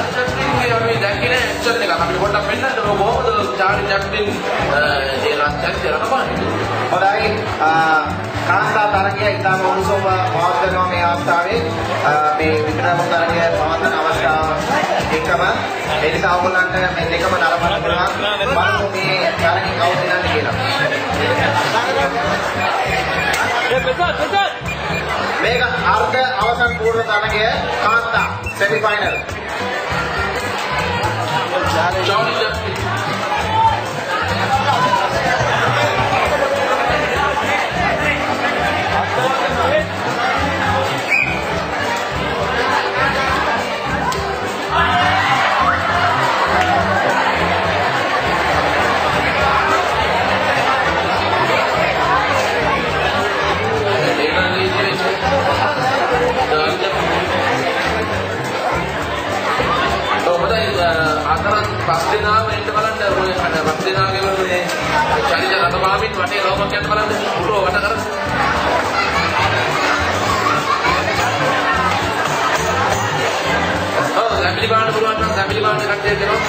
Charlie චැප්ලින්ගේ අපි දැක්කේ නෑ ඇක්ෂන් එකක්. අපි පොඩ්ඩක් වෙන්නත් කොහොමද චාලි චැප්ලින් ඒ රාජ්‍යය රටපාන්නේ. හොඳයි කාන්තා තරගය ඉතාම උණුසුම්ව පවත්වනවා මේ අවස්ථාවේ මේ වික්‍රම තරගය පවත්වන අවස්ථාව එකම ඒ නිසා ඔයගොල්ලන්ට මේ දෙකම නරඹන්න පුළුවන් බලමු මේ තරගය කවුද යන්නේ කියලා. මේක අර්ධ අවසන් පූර්ණ තරගය කාන්තා සෙමි ෆයිනල්. චාලි චැප්ලින් අතරන් පස් දෙනාම එන්න බලන්න ඔය පස් දෙනාගේ වගේ චරිත රටපාමින් වටේ රෝමක් යන්න බලන්න පුරෝ වට කරලා සැමිලි බාන්න පුළුවන් නම් සැමිලි බාන්න කට්ටිය කරනවා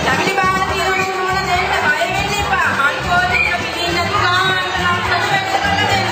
සැමිලි බාන්න තියෙනවා මොන දෙන්න බය වෙන්න එපා අනිකෝදේ පිළිින් නැති ගාන්න නම් වෙන්න කරලා දෙන්න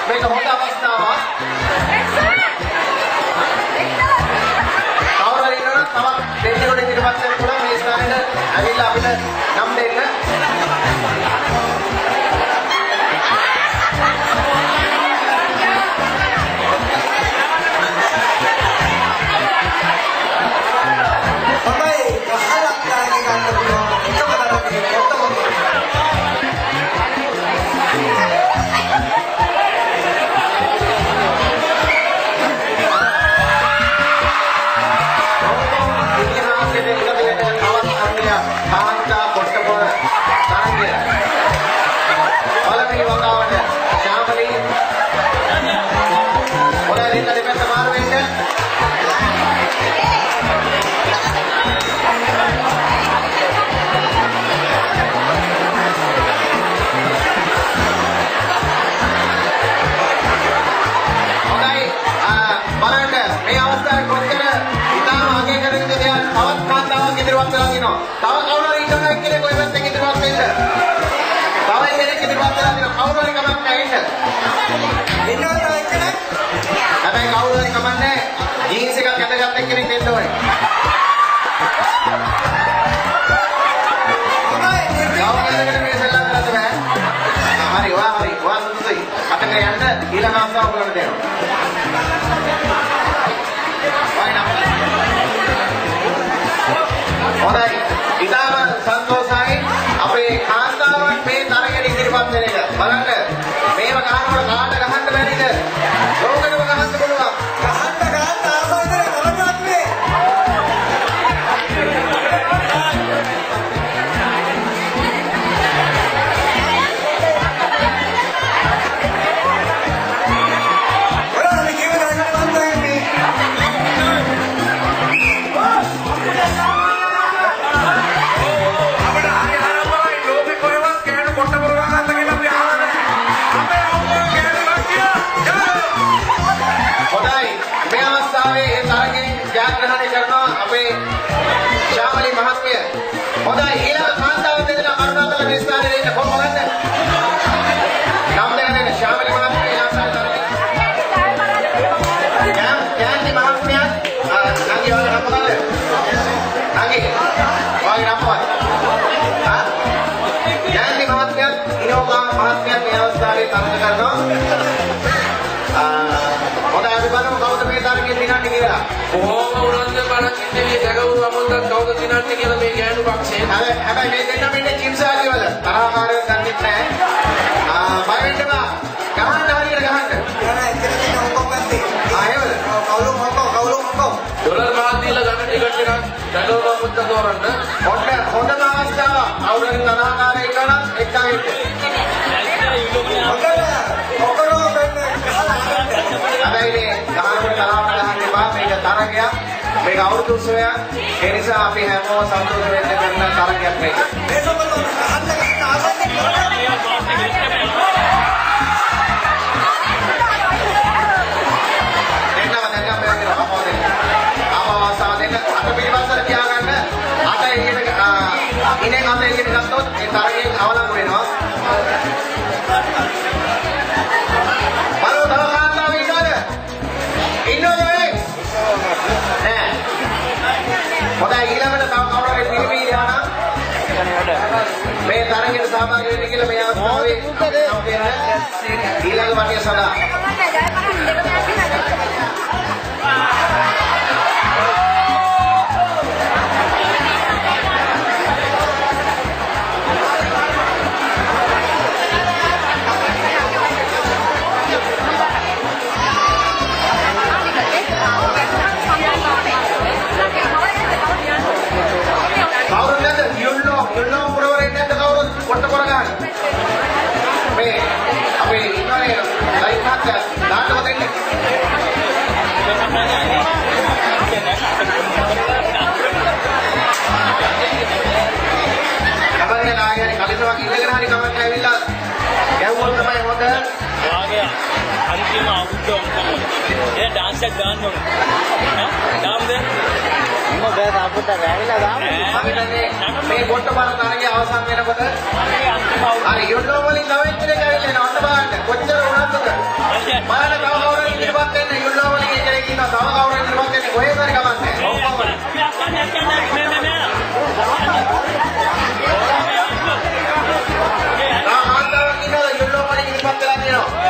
මේක හොඳ අවස්ථාවක්. කවුරුහරි ඉන්නවනම් තවත් දෙන්නෙකුට ඉදිරිපත් වෙන්න පුළුවන් මේ ස්ථානෙට ඇවිල්ලා අපිට නම් දෙන්න. දෙන්න කොහොම බලන්න. නම් දෙක දෙන්න ශාමිලි මහත්මිය ආසන්න තරගේ. කැන්ති මහත්මිය නංගි වගේ නම් මොකද? නංගි වගේ නම් මොකද? හා? කැන්ති මහත්මිය ඉනෝගා මහත්මිය මේ අවස්ථාවේ තරඟ කරනවා. හොඳයි අපි බලමු කවුද මේ තරඟේ දිනන්නේ කියලා. කොහොම වුණත් බලන්න ඉන්නේ සැකවුරු අමුද්දක් කවුද දිනන්නේ කියලා මේ ගෑනු පක්ෂේ. හැබැයි මේ දෙන්නම ඉන්නේ චිම්සාලි වල තරහකාරයෝ ගන්නෙත් නැහැ. බය වෙන්න බා. ගහන්න හරියට ගහන්න. නෑ එතන ඉන්න ඔක්කොම ගත්තේ. ආයෙවල කවුරු මොකෝ. ඩොලර් ගහක් දීලා ගන්න ටිකට් එකක් සැකවුරු අමුද්දක් තෝරන්න. හොඳම අවස්ථාව. අවුරුදු තරහකාරයෙක් ගන්නත් එක්කන් ඉන්න. හැබැයි මේ ගහනකොට තරහවට ගහන්න එපා. මේක තරගයක්. මේක අවුරුදු උත්සවයක්. ඒ නිසා අපි හැමෝම සතුටු වෙන්න කරන තරගයක් මේක. ඉන්නේ අත එළියට ගත්තොත් ඒ තරගයෙන් අවලංගු වෙනවා. බලමු තව කාන්තාව ඉන්නවද? ඉන්නවද මේ? නෑ. හොඳයි ඊළඟට තව කවුරු හරි පිළිමී යනවා. මේ තරගයට සහභාගී වෙන්න කියලා මේ අවස්ථාවේ ඊළඟ වටිය සඳහා अंतिम आउट ये डांस का गान हो नाम दे मैं गया आपको तो गाड़ी लगा मैं फोटो बार තරගේ අවසන් වෙනකොට අර යොඩෝ වලින් ගවෙන් ඉතින් ගාවිලා නවන්න බලන්න කොච්චර උනන්දුද බලන්න තව කවුරුහරි ඉතිරිපත් වෙන්න යොඩෝ වලින් එකේ ඉන්න තව කවුරුහරි ඉතිරිපත් වෙන්න කොහෙද හරි ගමන්නේ ආන්දාවක් ඉන්නවා යොඩෝ වලින් ඉතිරිපත් වෙලා තියෙනවා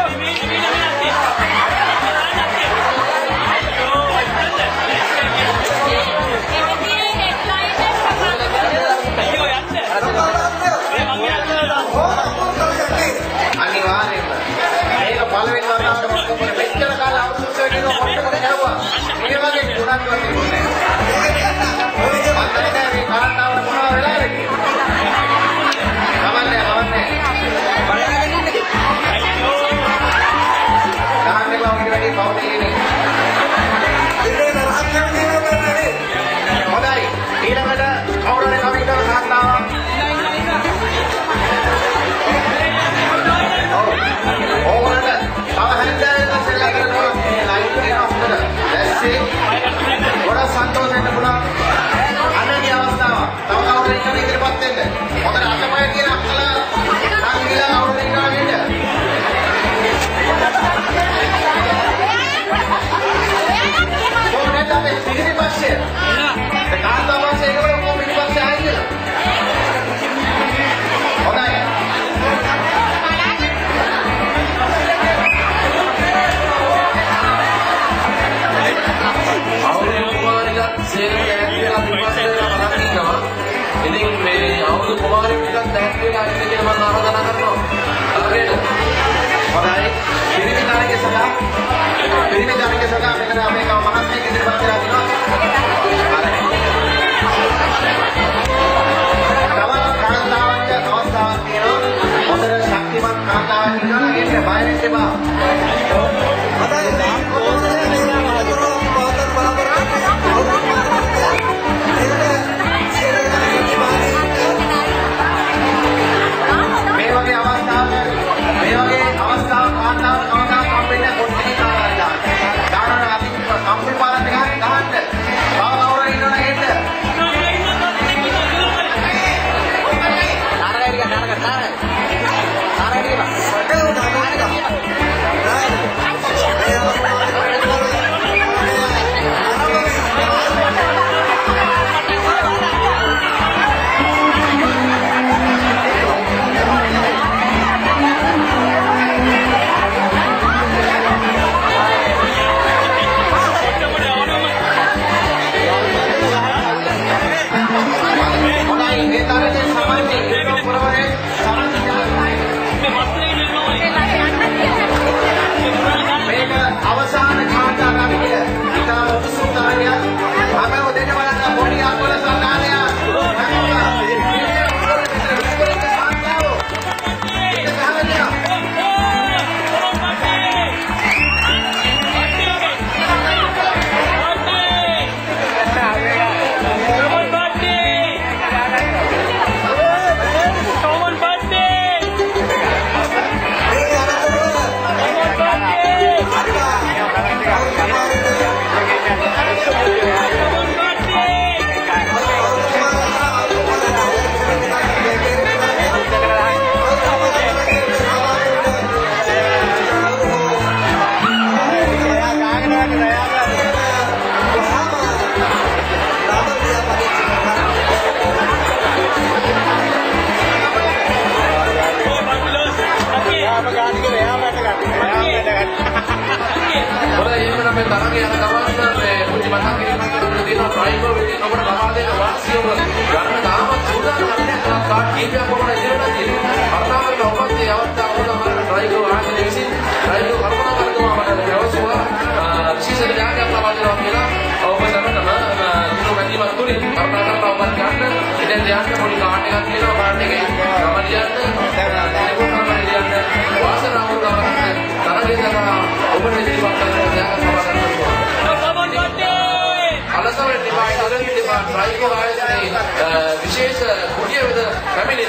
विशेष कुटिया विद फैमिली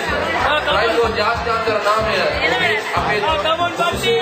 राइको जास्तांतर नाम है अपने कमन बट्टी